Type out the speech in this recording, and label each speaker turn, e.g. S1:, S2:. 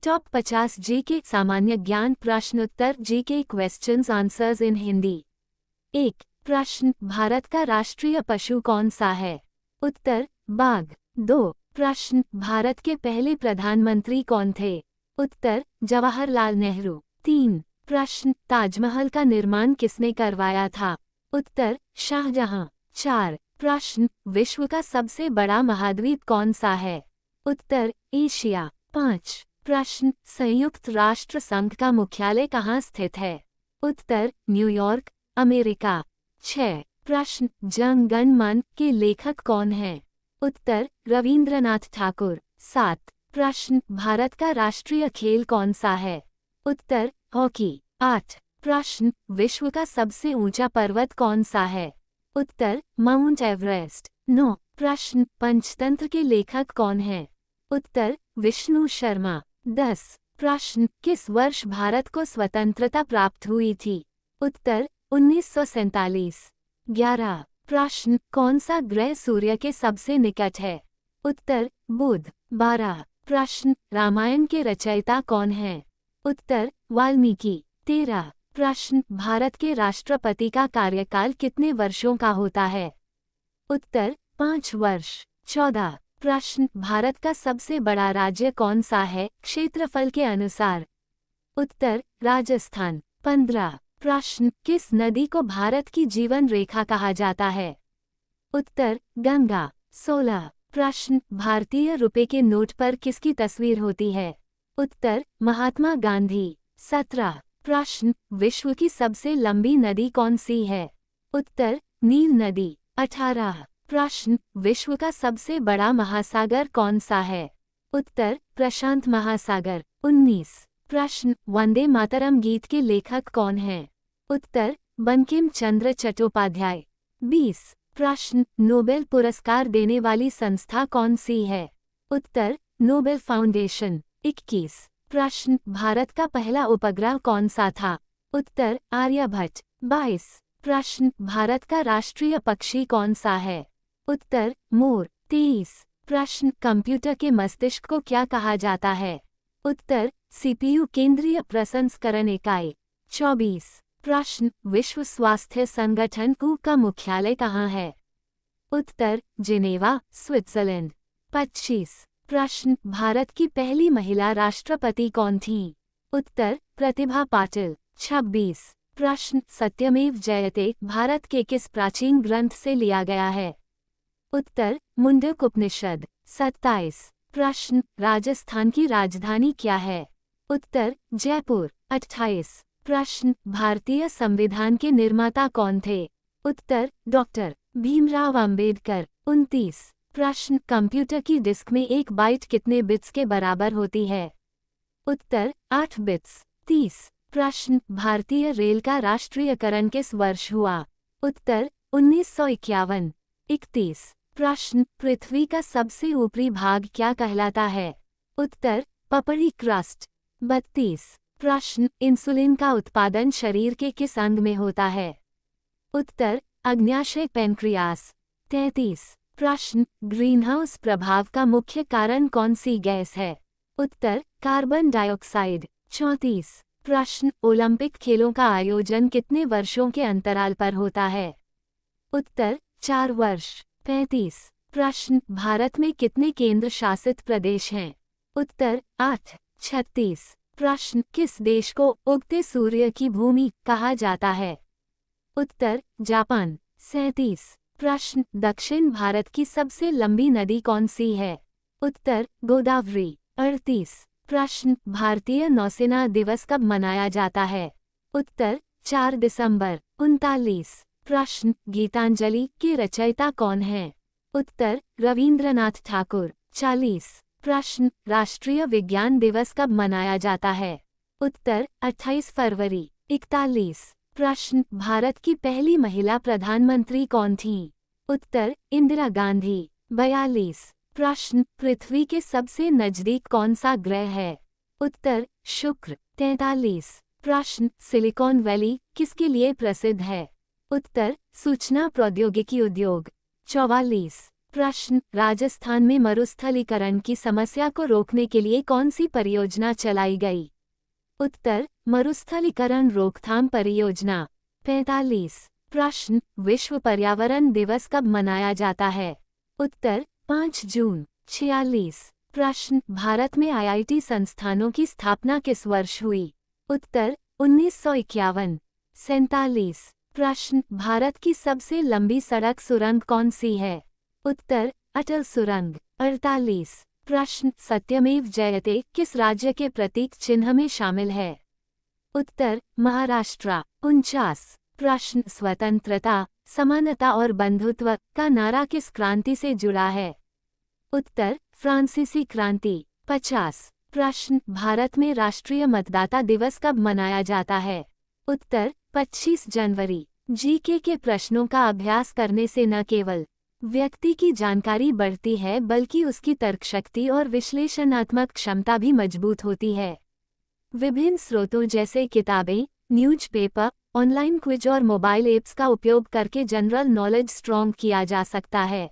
S1: Top 50 GK सामान्य ज्ञान प्रश्नोत्तर GK questions answers in Hindi. 1 प्रश्न, भारत का राष्ट्रीय पशु कौन सा है? उत्तर बाघ। 2 प्रश्न, भारत के पहले प्रधानमंत्री कौन थे? उत्तर जवाहरलाल नेहरू। 3 प्रश्न, ताजमहल का निर्माण किसने करवाया था? उत्तर शाहजहां। 4 प्रश्न, विश्व का सबसे बड़ा महाद्वीप कौन सा है? उत्तर एशिया। 5 प्रश्न, संयुक्त राष्ट्र संघ का मुख्यालय कहाँ स्थित है? उत्तर न्यूयॉर्क, अमेरिका। 6 प्रश्न, जन गण मन के लेखक कौन हैं? उत्तर रविंद्रनाथ ठाकुर। 7 प्रश्न, भारत का राष्ट्रीय खेल कौन सा है? उत्तर हॉकी। 8 प्रश्न, विश्व का सबसे ऊंचा पर्वत कौन सा है? उत्तर माउंट एवरेस्ट। 9 प्रश्न, पंचतंत्र के लेखक कौन हैं? उत्तर विष्णु शर्मा। 10 प्रश्न, किस वर्ष भारत को स्वतंत्रता प्राप्त हुई थी? उत्तर 1947। 11 प्रश्न, कौन सा ग्रह सूर्य के सबसे निकट है? उत्तर बुध। 12 प्रश्न, रामायण के रचयिता कौन हैं? उत्तर वाल्मीकि। 13 प्रश्न, भारत के राष्ट्रपति का कार्यकाल कितने वर्षों का होता है? उत्तर 5 वर्ष। 14 प्रश्न, भारत का सबसे बड़ा राज्य कौन सा है क्षेत्रफल के अनुसार? उत्तर राजस्थान। 15 प्रश्न, किस नदी को भारत की जीवन रेखा कहा जाता है? उत्तर गंगा। 16 प्रश्न, भारतीय रुपए के नोट पर किसकी तस्वीर होती है? उत्तर महात्मा गांधी। 17 प्रश्न, विश्व की सबसे लंबी नदी कौन सी है? उत्तर नील नदी। 18 प्रश्न, विश्व का सबसे बड़ा महासागर कौन सा है? उत्तर प्रशांत महासागर। 19 प्रश्न, वंदे मातरम गीत के लेखक कौन हैं? उत्तर बंकिम चंद्र चट्टोपाध्याय। 20 प्रश्न, नोबेल पुरस्कार देने वाली संस्था कौन सी है? उत्तर नोबेल फाउंडेशन। 21 प्रश्न, भारत का पहला उपग्रह कौन सा था? उत्तर आर्यभट्ट। 22 प्रश्न, भारत का राष्ट्रीय पक्षी कौन सा है? उत्तर मोर। 23 प्रश्न, कंप्यूटर के मस्तिष्क को क्या कहा जाता है? उत्तर सीपीयू केंद्रीय प्रसंस्करण इकाई। 24 प्रश्न, विश्व स्वास्थ्य संगठन WHO का मुख्यालय कहाँ है? उत्तर जिनेवा, स्विट्जरलैंड। 25 प्रश्न, भारत की पहली महिला राष्ट्रपति कौन थीं? उत्तर प्रतिभा पाटिल। 26 प्रश्न, सत्यमेव जयते भारत के किस प्राचीन ग्रंथ से लिया गया है? उत्तर मुंडक उपनिषद। 27 प्रश्न, राजस्थान की राजधानी क्या है? उत्तर जयपुर। 28 प्रश्न, भारतीय संविधान के निर्माता कौन थे? उत्तर डॉक्टर भीमराव अंबेडकर। 29 प्रश्न, कंप्यूटर की डिस्क में 1 बाइट कितने बिट्स के बराबर होती है? उत्तर 8 बिट्स। 30 प्रश्न, भारतीय रेल का राष्ट्रीयकरण किस वर्ष हुआ? उत्तर 1951। 31 प्रश्न, पृथ्वी का सबसे ऊपरी भाग क्या कहलाता है? उत्तर पपड़ी क्रस्ट। 32 प्रश्न, इंसुलिन का उत्पादन शरीर के किस अंग में होता है? उत्तर अग्न्याशय पैंक्रियास। 33 प्रश्न, ग्रीनहाउस प्रभाव का मुख्य कारण कौन सी गैस है? उत्तर कार्बन डाइऑक्साइड। 34 प्रश्न, ओलंपिक खेलों का आयोजन कितने वर्षों के अंतराल पर होता है? उत्तर 4 वर्ष। 35 प्रश्न, भारत में कितने केंद्र शासित प्रदेश हैं? उत्तर 8। 36 प्रश्न, किस देश को उगते सूर्य की भूमि कहा जाता है? उत्तर जापान। 37 प्रश्न, दक्षिण भारत की सबसे लंबी नदी कौन सी है? उत्तर गोदावरी। 38 प्रश्न, भारतीय नौसेना दिवस कब मनाया जाता है? उत्तर 4 दिसंबर। 39 प्रश्न, गीतांजलि के रचयिता कौन हैं? उत्तर रविंद्रनाथ ठाकुर। 40 प्रश्न, राष्ट्रीय विज्ञान दिवस कब मनाया जाता है? उत्तर 28 फरवरी। 41 प्रश्न, भारत की पहली महिला प्रधानमंत्री कौन थीं? उत्तर इंदिरा गांधी। 42 प्रश्न, पृथ्वी के सबसे नजदीक कौन सा ग्रह है? उत्तर शुक्र। 43 प्रश्न, सिलिकॉन वैली किसके लिए प्रसिद्ध है? उत्तर सूचना प्रौद्योगिकी उद्योग। 44 प्रश्न, राजस्थान में मरुस्थलीकरण की समस्या को रोकने के लिए कौन सी परियोजना चलाई गई? उत्तर, मरुस्थलीकरण रोकथाम परियोजना। 45। प्रश्न, विश्व पर्यावरण दिवस कब मनाया जाता है? उत्तर, 5 जून। 46। प्रश्न, भारत में आईआईटी संस्थानों की स्थापना किस वर्ष हुई? उत्तर, 1951। 47। प्रश्न, भारत की सबसे लंबी सड़क सुरंग कौन सी है? उत्तर, अटल सुरंग। 48। प्रश्न, सत्यमेव जयते किस राज्य के प्रतीक चिन्ह में शामिल है? उत्तर, महाराष्ट्र। 49। प्रश्न, स्वतंत्रता, समानता और बंधुत्व का नारा किस क्रांति से जुड़ा है? उत्तर, फ्रांसीसी क्रांति। 50। प्रश्न, भारत में राष्ट्रीय मतदाता दिवस कब मनाया जाता है? उत्तर, 25 जनवरी। जीके के प्रश्नों का अभ्यास करने से न केवल व्यक्ति की जानकारी बढ़ती है बल्कि उसकी तर्कशक्ति और विश्लेषणात्मक क्षमता भी मजबूत होती है। विभिन्न स्रोतों जैसे किताबें, न्यूज़पेपर, ऑनलाइन क्विज और मोबाइल ऐप्स का उपयोग करके जनरल नॉलेज स्ट्रॉन्ग किया जा सकता है।